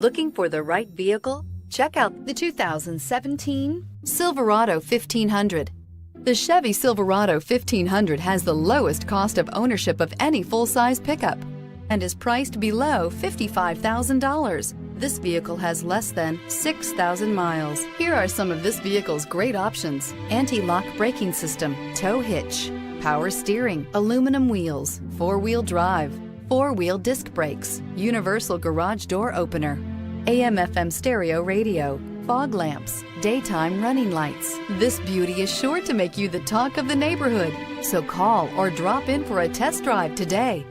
Looking for the right vehicle? Check out the 2017 Silverado 1500. The Chevy Silverado 1500 has the lowest cost of ownership of any full-size pickup and is priced below $55,000. This vehicle has less than 6,000 miles. Here are some of this vehicle's great options: anti-lock braking system, tow hitch, power steering, aluminum wheels, four-wheel drive, four-wheel disc brakes, universal garage door opener, AM/FM stereo radio, fog lamps, daytime running lights. This beauty is sure to make you the talk of the neighborhood. So call or drop in for a test drive today.